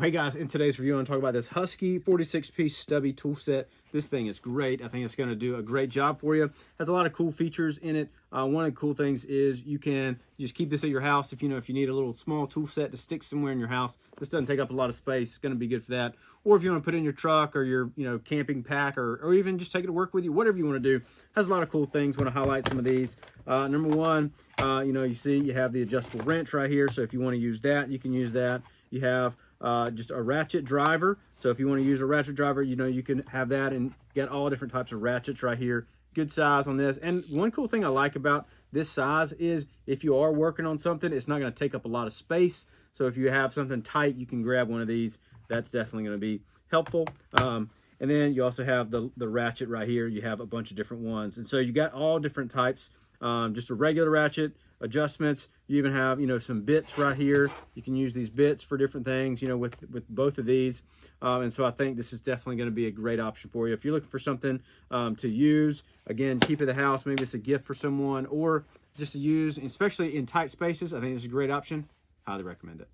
Well, hey guys, in today's review, I'm going to talk about this Husky 46-piece stubby tool set. This thing is great. I think it's going to do a great job for you. Has a lot of cool features in it. One of the cool things is you can just keep this at your house if you need a little small tool set to stick somewhere in your house. This doesn't take up a lot of space. It's going to be good for that. Or if you want to put it in your truck or your camping pack, or even just take it to work with you, whatever you want to do. Has a lot of cool things. Want to highlight some of these. Number one, you see you have the adjustable wrench right here. So if you want to use that, you can use that. You have just a ratchet driver. So if you want to use a ratchet driver, you can have that and get all different types of ratchets right here. Good size on this. And one cool thing I like about this size is if you are working on something, it's not going to take up a lot of space. So if you have something tight, you can grab one of these. That's definitely going to be helpful. And then you also have the ratchet right here. You have a bunch of different ones. And so you got all different types. Just a regular ratchet, adjustments. You even have some bits right here. You can use these bits for different things with both of these. And so I think this is definitely going to be a great option for you if you're looking for something to use. Again, keep at the house. Maybe it's a gift for someone or just to use, especially in tight spaces. I think it's a great option. Highly recommend it.